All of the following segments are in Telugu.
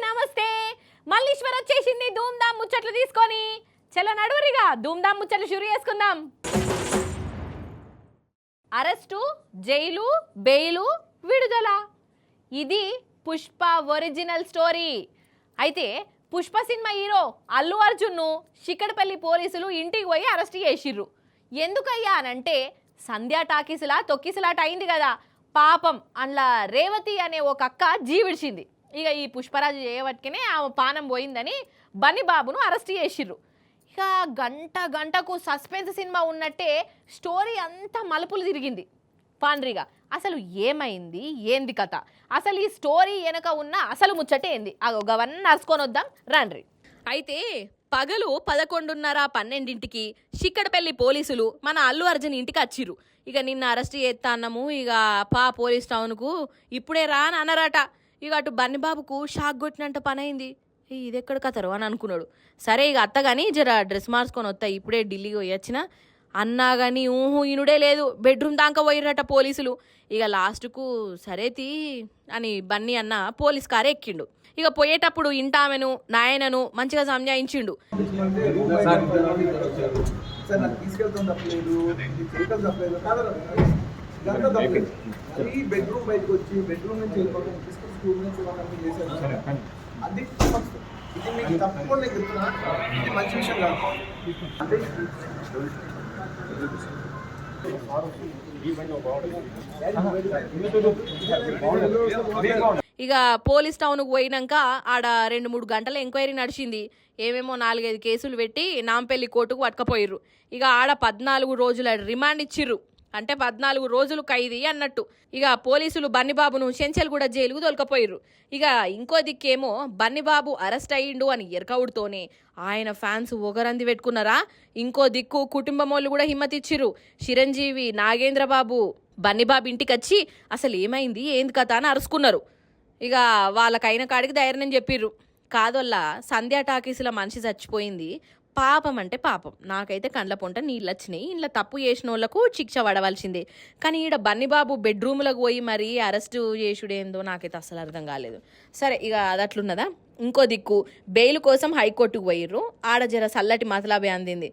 నమస్తే. మల్లీశ్వర్ వచ్చేసింది ధూమ్ధామ్ ముచ్చట్లు తీసుకొని. చలో నడువురిగా ధూమ్ధామ్ ముచ్చట్లు షురు చేసుకుందాం. అరెస్టు, జైలు, బెయిలు, విడుదల. ఇది పుష్ప ఒరిజినల్ స్టోరీ. అయితే పుష్ప సినిమా హీరో అల్లు అర్జున్ను చిక్కడపల్లి పోలీసులు ఇంటికి పోయి అరెస్ట్ చేసిర్రు. ఎందుకయ్యా అనంటే సంధ్యా టాకీసులా తొక్కిసలాట అయింది కదా. పాపం అందులో రేవతి అనే ఒక అక్క జీవిడిచింది. ఇక ఈ పుష్పరాజు చేయబట్టుకనే ఆమె పానం పోయిందని బన్నీ బాబును అరెస్ట్ చేసిర్రు. ఇక గంటకు సస్పెన్స్ సినిమా ఉన్నట్టే స్టోరీ అంతా మలుపులు తిరిగింది. పాండ్రిగా అసలు ఏమైంది, ఏంది కథ, అసలు ఈ స్టోరీ వెనక ఉన్న అసలు ముచ్చటే ఏంది, అవన్నీ నడుచుకొని వద్దాం రండ్రి. అయితే పగలు 11:30-12ంటికి చిక్కడపల్లి పోలీసులు మన అల్లు అర్జున్ ఇంటికి వచ్చిర్రు. ఇక నిన్న అరెస్ట్ చేస్తా అన్నాము, ఇక పోలీస్ టౌన్కు ఇప్పుడే రా అని అన్నారట. ఇక అటు బన్నీబాబుకు షాక్ కొట్టినంత పని అయింది. ఇది ఎక్కడ కథరు అని అనుకున్నాడు. సరే ఇక అత్తగాని జర డ్రెస్ మార్చుకొని వస్తాయి, ఇప్పుడే ఢిల్లీకి పోయొచ్చిన అన్నా కానీ ఇనుడే లేదు. బెడ్రూమ్ దాకా పోయిరట పోలీసులు. ఇక లాస్ట్కు సరేతి అని బన్నీ అన్న పోలీస్ కారే ఎక్కిండు. ఇక పోయేటప్పుడు ఇంటామెను నాయనను మంచిగా సంజాయించిండు. ఇక పోలీస్ టౌన్కు పోయినాక ఆడ 2-3 గంటల ఎంక్వైరీ నడిచింది. ఏమేమో 4-5 కేసులు పెట్టి నాంపల్లి కోర్టుకు పట్టుకపోయిర్రు. ఇక ఆడ 14 రోజుల రిమాండ్ ఇచ్చిర్రు. అంటే 14 రోజులు ఖైదీ అన్నట్టు. ఇక పోలీసులు బన్నీబాబును చెంచల్గూడ జైలుకు తోలుకపోయిర్రు. ఇక ఇంకో దిక్కేమో బన్నీబాబు అరెస్ట్ అయ్యిండు అని ఎరకవుడుతోనే ఆయన ఫ్యాన్స్ ఒకరంది పెట్టుకున్నారా. ఇంకో దిక్కు కుటుంబం వాళ్ళు కూడా హిమ్మతిచ్చిర్రు. చిరంజీవి, నాగేంద్రబాబు బన్నీబాబు ఇంటికి వచ్చి అసలు ఏమైంది, ఏంది కథ అని అరుచుకున్నారు. ఇక వాళ్ళకైన కాడికి ధైర్యం చెప్పిర్రు. కాదొల్లా సంధ్యా టాకీసుల మనిషి చచ్చిపోయింది, పాపం అంటే పాపం. నాకైతే కండ్ల పొంట నీళ్ళు వచ్చినాయి. ఇంట్లో తప్పు చేసిన వాళ్ళకు శిక్ష పడవలసిందే. కానీ ఈడ బన్నీబాబు బెడ్రూమ్లకు పోయి మరీ అరెస్టు చేసుడేందో నాకైతే అసలు అర్థం కాలేదు. సరే ఇక అది అట్లున్నదా. ఇంకో దిక్కు బెయిల్ కోసం హైకోర్టుకు పోయిర్రు. ఆడ జర సల్లటి మతలాబే అందింది.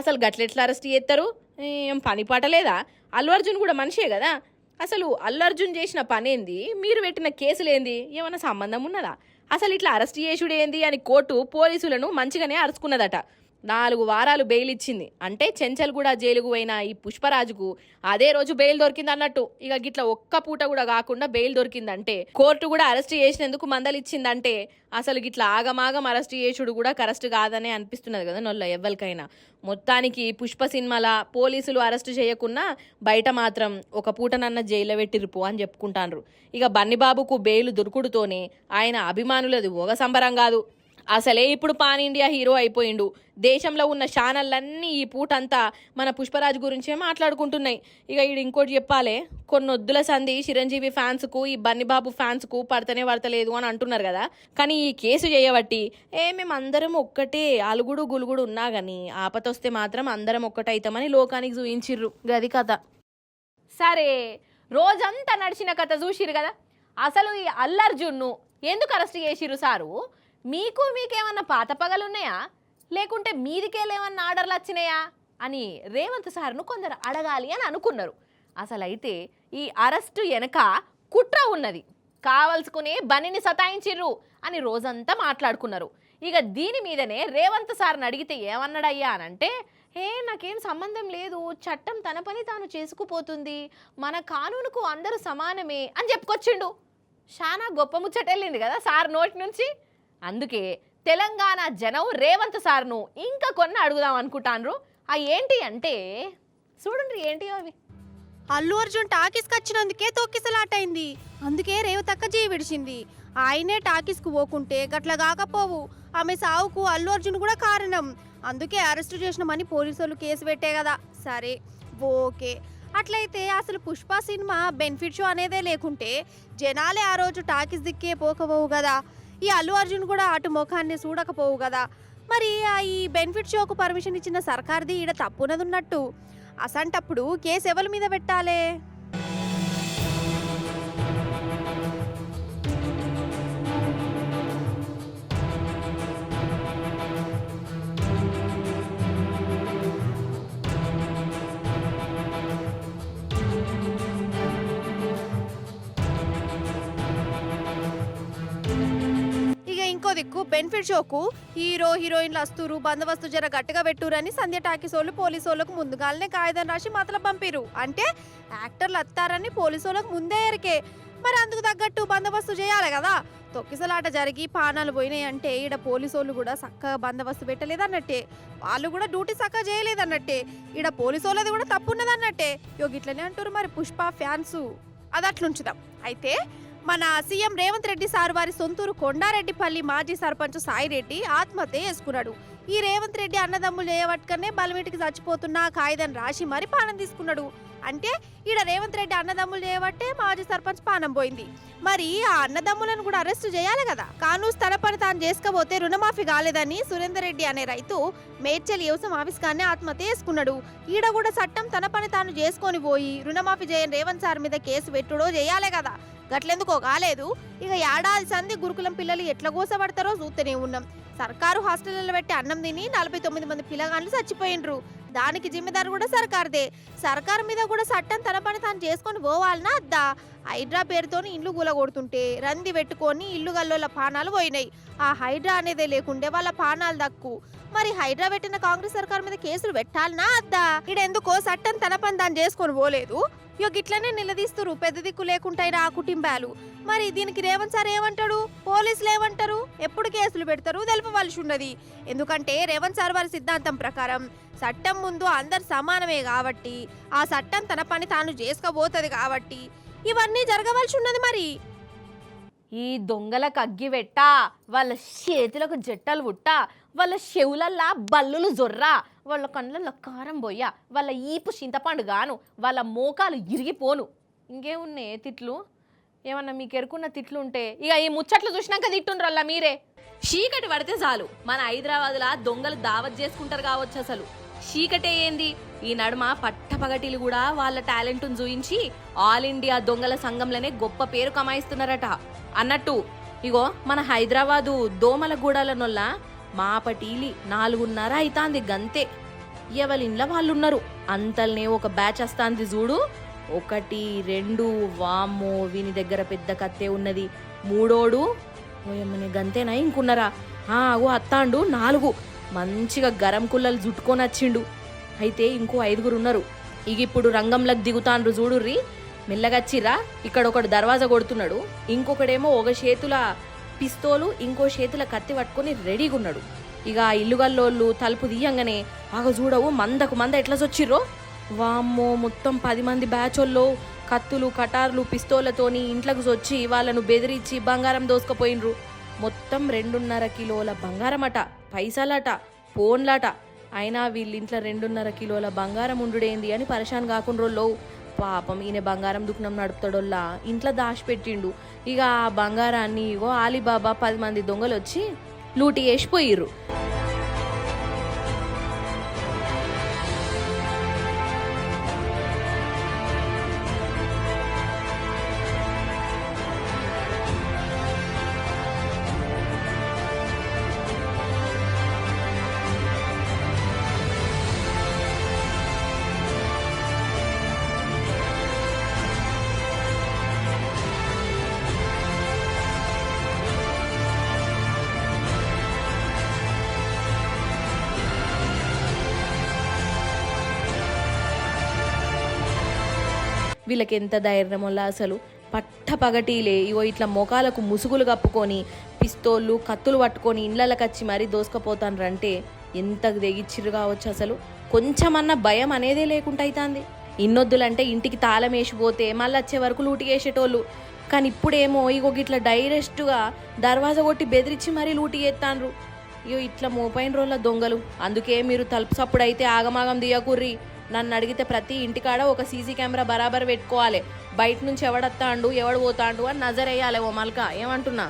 అసలు గట్లెట్లా అరెస్ట్ చేస్తారు, ఏం పని పాటలేదా? అల్లు అర్జున్ కూడా మనిషే కదా. అసలు అల్లు అర్జున్ చేసిన పనేంది, మీరు పెట్టిన కేసులేంది, ఏమన్నా సంబంధం ఉన్నదా? అసలు ఇట్లా అరెస్ట్ చేసుడేంది అని కోర్టు పోలీసులను మంచిగానే అరుచుకున్నదట. 4 వారాలు బెయిల్ ఇచ్చింది. అంటే చెంచల్గూడ జైలుకు పోయిన ఈ పుష్పరాజుకు అదే రోజు బెయిల్ దొరికింది అన్నట్టు. ఇక గిట్లా ఒక్క పూట కూడా కాకుండా బెయిల్ దొరికిందంటే కోర్టు కూడా అరెస్ట్ చేసినందుకు మందలిచ్చిందంటే అసలు గిట్లా ఆగమాగం అరెస్ట్ చేసుడు కూడా కరెక్ట్ కాదనే అనిపిస్తున్నది కదా నొల్ల ఎవ్వరికైనా. మొత్తానికి పుష్ప సినిమాల పోలీసులు అరెస్ట్ చేయకున్నా బయట మాత్రం ఒక పూటనన్న జైల్లో పెట్టిరుపు అని చెప్పుకుంటాండ్రు. ఇక బన్నీబాబుకు బెయిల్ దొరుకుడుతోనే ఆయన అభిమానులది ఒక సంబరం కాదు. అసలే ఇప్పుడు పాన్ ఇండియా హీరో అయిపోయిండు. దేశంలో ఉన్న ఛానళ్ళన్నీ ఈ పూటంతా మన పుష్పరాజు గురించే మాట్లాడుకుంటున్నాయి. ఇక ఈడు ఇంకోటి చెప్పాలి, కొన్నొద్దుల సంధి చిరంజీవి ఫ్యాన్స్కు ఈ బన్నీబాబు ఫ్యాన్స్కు పడతనే పడతలేదు అని అంటున్నారు కదా. కానీ ఈ కేసు చేయబట్టి మేము అందరం ఒక్కటే అలుగుడు గులుగుడు ఉన్నా కానీ ఆపతొస్తే మాత్రం అందరం ఒక్కటైతామని లోకానికి చూయించిర్రు. గది కథ. సరే రోజంతా నడిచిన కథ చూసిరు కదా. అసలు ఈ అల్లు అర్జున్ను ఎందుకు అరెస్ట్ చేసిర్రు సారు? మీకేమన్నా పాత పగలున్నాయా, లేకుంటే మీదికేలేమన్నా ఆర్డర్లు వచ్చినాయా అని రేవంత్ సార్ను కొందరు అడగాలి అని అనుకున్నారు. అసలు అయితే ఈ అరెస్టు వెనక కుట్ర ఉన్నది, కావలసుకునే బన్నీని సతాయించిర్రు అని రోజంతా మాట్లాడుకున్నారు. ఇక దీని మీదనే రేవంత్ సార్ని అడిగితే ఏమన్నాడయ్యా అనంటే, నాకేం సంబంధం లేదు, చట్టం తన పని తాను చేసుకుపోతుంది, మన కానూనుకు అందరూ సమానమే అని చెప్పుకొచ్చిండు. చాలా గొప్ప ముచ్చటెళ్ళింది కదా సార్ నోటి నుంచి. అందుకే తెలంగాణ జనం రేవంత్ సార్ను ఇంకా కొన్ని అడుగుదాం అనుకుంటాన్రు. ఏంటి అంటే చూడండి ఏంటి అవి. అల్లు అర్జున్ టాకీస్కి వచ్చినందుకే తొక్కిసలాటైంది, అందుకే రేవతక్క చేయి విడిచింది. ఆయనే టాకీస్కు పోకుంటే గట్ల కాకపోవు. ఆమె సావుకు అల్లు అర్జున్ కూడా కారణం, అందుకే అరెస్టు చేసినామని పోలీసులు కేసు పెట్టే కదా. సరే ఓకే, అట్లయితే అసలు పుష్ప సినిమా బెనిఫిట్ షో అనేదే లేకుంటే జనాలే ఆ రోజు టాకీస్ దిక్కే పోకపోవు కదా. ఈ అల్లు అర్జున్ కూడా అటు ముఖాన్ని చూడకపోవు కదా. మరి ఈ బెనిఫిట్ షోకు పర్మిషన్ ఇచ్చిన సర్కార్ది ఈడ తప్పునది ఉన్నట్టు. అసంటప్పుడు కేసు ఎవరి మీద పెట్టాలి? కు బెనిఫిట్ షోకు హీరో హీరోయిన్లు వస్తురు, బందోబస్తు జర గట్టిగా పెట్టురని సంధ్య టాకీస్ వాళ్ళు పోలీసు వాళ్ళకు ముందుగానే కాగితం రాసి మతలబ్ పంపిరు. అంటే యాక్టర్లు వస్తారని పోలీసు వాళ్ళకు ముందే ఎరికే. మరి అందుకు తగ్గట్టు బందోబస్తు చేయాలి కదా. తొక్కిసలాట జరిగి పానాలు పోయినాయి అంటే ఈడ పోలీసు వాళ్ళు కూడా చక్కగా బందోబస్తు పెట్టలేదన్నట్టే, వాళ్ళు కూడా డ్యూటీ చక్కగా చేయలేదన్నట్టే, ఈడ పోలీసు వాళ్ళది కూడా తప్పున్నదన్నట్టే. గిట్లనే అంటారు మరి పుష్ప ఫ్యాన్స్. అది అట్లుంచుదాం. అయితే మన సీఎం రేవంత్ రెడ్డి సార్ వారి సొంతూరు కొండారెడ్డిపల్లి మాజీ సర్పంచ్ సాయిరెడ్డి ఆత్మహత్య చేసుకున్నాడు. ఈ రేవంత్ రెడ్డి అన్నదమ్ములు చేయబట్టుకనే బలమీటికి చచ్చిపోతున్న కాగితం రాసి మరి పానం తీసుకున్నాడు. అంటే ఈడ రేవంత్ రెడ్డి అన్నదమ్ములు చేయబట్టే మాజీ సర్పంచ్ పానం పోయింది. మరి ఆ అన్నదమ్ములను కూడా అరెస్టు చేయాలి కదా. కానూస్ తన పని తాను చేసుకోబోతే రుణమాఫీ కాలేదని సురేందర్ రెడ్డి అనే రైతు మేడ్చల్ వ్యవసాయ ఆఫీస్గానే ఆత్మహత్య చేసుకున్నాడు. ఈడ కూడా చట్టం తన పని తాను చేసుకొని పోయి రుణమాఫీ చేయని రేవంత్ సార్ మీద కేసు పెట్టుడో చేయాలి కదా. గట్లెందుకో కాలేదు. ఇక ఏడాది సంధి గురుకులం పిల్లలు ఎట్లా గోసపడతారో చూస్తూనే ఉన్నాం. సర్కారు హాస్టళ్లలో పెట్టి అన్నం తిని 49 మంది పిల్లగాళ్ళు చచ్చిపోయిండ్రు. దానికి జిమ్మెదారు కూడా సర్కార్దే. సర్కారు మీద కూడా చట్టం తన పని తాను చేసుకొని పోవాలన్నా అద్దా. హైడ్రా పేరుతోని ఇల్లు కూలగొడుతుంటే రంది పెట్టుకొని ఇల్లు గల్లోల పానాలు పోయినాయి. ఆ హైడ్రా అనేదే లేకుండే వాళ్ళ పానాలు దక్కు. మరి హైడ్రా పెట్టిన కాంగ్రెస్ సర్కారు మీద కేసులు పెట్టాలనా అద్దా. ఇడెందుకో చట్టం తన పని తాను చేసుకొని పోలేదు. గిట్లనే నిలదీస్తురు పెద్ద దిక్కు లేకుంటాయి ఆ కుటుంబాలు. మరి దీనికి రేవంత్ సార్ ఏమంటాడు, పోలీసులు ఏమంటారు, ఎప్పుడు కేసులు పెడతారు తెలపవలసి ఉన్నది. ఎందుకంటే రేవంత్ సార్ వారి సిద్ధాంతం ప్రకారం చట్టం ముందు అందరు సమానమే కాబట్టి, ఆ చట్టం తన పని తాను చేసుకోబోతుంది కాబట్టి ఇవన్నీ జరగవలసి ఉన్నది. మరి ఈ దొంగలకు అగ్గి పెట్ట, వాళ్ళ చేతులకు జట్టలు పుట్ట, వాళ్ళ చెవులల్లా బల్లులు జొర్రా, వాళ్ళ కళ్ళల్లో కారం పోయ్యా, వాళ్ళ ఈపు చింతపండు గాను, వాళ్ళ మోకాలు ఇరిగిపోను. ఇంకేమున్నాయి తిట్లు? ఏమన్నా మీకు ఎరుకున్న తిట్లు ఉంటే ఇక ఈ ముచ్చట్లు చూసినాక తిట్టుండ్రల్లా మీరే. చీకటి పడితే చాలు మన హైదరాబాద్లా దొంగలు దావత్ చేసుకుంటారు కావచ్చు. అసలు చీకటే ఏంది, ఈ నడుమ పట్టపగటిలు కూడా వాళ్ళ టాలెంట్ను చూయించి ఆల్ ఇండియా దొంగల సంఘంలోనే గొప్ప పేరు కమాయిస్తున్నారట. అన్నట్టు ఇగో మన హైదరాబాదు దోమలగూడలనొల్ల మాపటీలి 4:30 అయితాంది గంతే. ఎవలిండ్ల వాళ్ళున్నారు. అంతల్నే ఒక బ్యాచ్ వస్తాంది చూడు, 1 2 వామ్మో వీని దగ్గర పెద్ద కత్తే ఉన్నది. మూడోడు ఓయమ్మని గంతేనా ఇంకున్నారా, అగో అత్తాండు 4 మంచిగా గరం కుల్లలు జుట్టుకొని వచ్చిండు. అయితే ఇంకో 5 ఉన్నారు. ఇక ఇప్పుడు రంగంలోకి దిగుతాండ్రు చూడుర్రి. మెల్లగచ్చిరా, ఇక్కడ ఒకడు దర్వాజా కొడుతున్నాడు, ఇంకొకడేమో ఒక చేతుల పిస్తోలు ఇంకో చేతుల కత్తి పట్టుకొని రెడీగా ఉన్నాడు. ఇక ఆ ఇల్లుగల్లోళ్ళు తలుపు తీయంగానే చూడవు మందకు మంద ఎట్లా చొచ్చిర్రో. వామ్మో మొత్తం 10 మంది బ్యాచోల్లో కత్తులు కటార్లు పిస్తోలతోని ఇంట్లోకి వచ్చి వాళ్ళను బెదిరించి బంగారం దోసుకుపోయినరు. మొత్తం 2.5 కిలోల బంగారమట, పైసలట, ఫోన్లట. అయినా వీళ్ళింట్లో 2.5 కిలోల బంగారం ఉండుడేంది అని పరేషాన్ కాకుండా పాపం ఈయన బంగారం దుకాణం నడుపుతాడోల్లా ఇంట్లో దాచిపెట్టిండు. ఇక ఆ బంగారాన్ని ఇగో ఆలీబాబా 10 మంది దొంగలు వచ్చి లూటి వేసిపోయిర్రు. వీళ్ళకి ఎంత ధైర్యం వల్ల అసలు పట్టపగటీలే ఇగో ఇట్లా మొఖాలకు ముసుగులు కప్పుకొని పిస్తోళ్ళు కత్తులు పట్టుకొని ఇండ్లకి వచ్చి మరీ దోసుకపోతాన్రంటే ఎంత తెగిచ్చిరు కావచ్చు. అసలు కొంచెమన్నా భయం అనేదే లేకుండా అవుతుంది. ఇన్నొద్దులంటే ఇంటికి తాళం వేసిపోతే మళ్ళీ వచ్చే వరకు లూటికేసేటోళ్ళు. కానీ ఇప్పుడేమో ఇగో ఇట్లా డైరెక్ట్గా దర్వాజా కొట్టి బెదిరించి మరీ లూటి చేస్తాన్రు. ఇగో ఇట్లా మోపైన రోజుల దొంగలు. అందుకే మీరు తలుపు సప్పుడు అయితే ఆగమాగం దియకుర్రి. నన్ను అడిగితే ప్రతి ఇంటికాడ ఒక సీసీ కెమెరా బరాబర్ పెట్టుకోవాలి. బయట నుంచి ఎవడొత్తాండు ఎవడు పోతాండు అని నజరేయాలి. ఓ మల్క ఏమంటున్నా.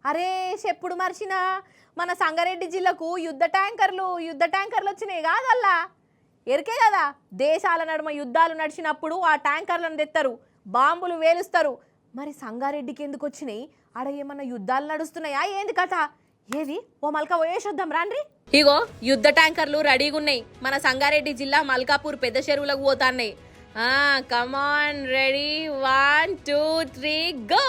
అరే చెప్పుడు మర్చినా మన సంగారెడ్డి జిల్లాకు యుద్ధ ట్యాంకర్లు వచ్చినాయి కాదల్లా ఎరికే కదా దేశాల నడుమ యుద్ధాలు నడిచినప్పుడు ఆ ట్యాంకర్లను తెత్తరు బాంబులు వేలుస్తారు మరి సంగారెడ్డికి ఎందుకు వచ్చినాయి ఆడ ఏమన్నా యుద్ధాలు నడుస్తున్నాయా ఏంది కథ ఏది ఓ మల్కా పోయేసొద్దాం రాండ్రి ఇగో యుద్ధ ట్యాంకర్లు రెడీగా ఉన్నాయి మన సంగారెడ్డి జిల్లా మల్కాపూర్ పెద్ద చెరువులకు పోతాన్నాయి కమాన్ రెడీ 1 2 3 గో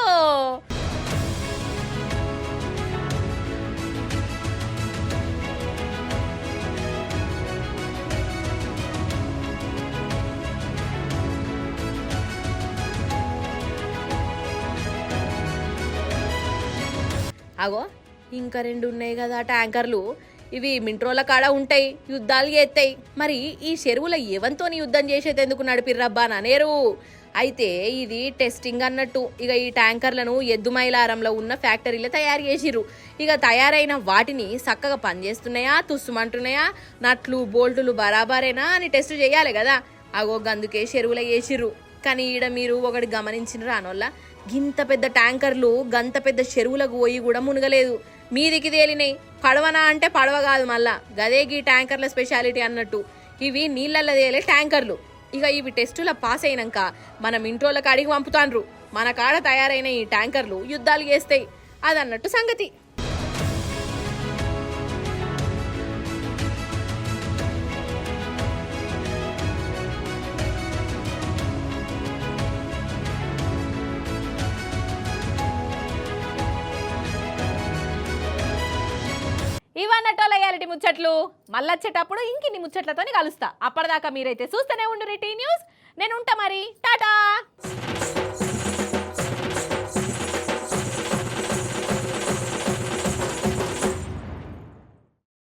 అగో ఇంకా 2 ఉన్నాయి కదా ట్యాంకర్లు ఇవి మింట్రోల కాడ ఉంటాయి యుద్ధాలు చేస్తాయి మరి ఈ చెరువుల ఏవంతోని యుద్ధం చేసేందుకు నడిపిర్రబ్బా ననేరు అయితే ఇది టెస్టింగ్ అన్నట్టు ఇక ఈ ట్యాంకర్లను ఎద్దుమైలారంలో ఉన్న ఫ్యాక్టరీలో తయారు చేసిర్రు ఇక తయారైన వాటిని చక్కగా పనిచేస్తున్నాయా తుస్సుమంటున్నాయా నట్లు బోల్టులు బరాబరేనా అని టెస్ట్ చేయాలి కదా అగో గందుకే చెరువులో వేసిర్రు కానీ ఈడ మీరు ఒకటి గమనించిన రానోళ్ళ గింత పెద్ద ట్యాంకర్లు గంత పెద్ద చెరువులకు పోయి కూడా మునగలేదు మీదికి తేలినాయి పడవనా అంటే పడవ కాదు మళ్ళా గదే గీ ట్యాంకర్ల స్పెషాలిటీ అన్నట్టు ఇవి నీళ్ళల్లో తేలే ట్యాంకర్లు ఇక ఇవి టెస్టుల పాస్ అయినాక మనం ఇంట్రోల కాడికి పంపుతాండ్రు మన కాడ తయారైన ఈ ట్యాంకర్లు యుద్ధాలు చేస్తాయి అదన్నట్టు సంగతి ఇవన్నట్టు రియాలిటీ ముచ్చట్లు మళ్ళొచ్చేటప్పుడు ఇంకిన్ని ముచ్చట్లతోని కలుస్తా అప్పటిదాకా మీరైతే చూస్తూనే ఉండు టీ న్యూస్ నేను ఉంటా మరి టాటా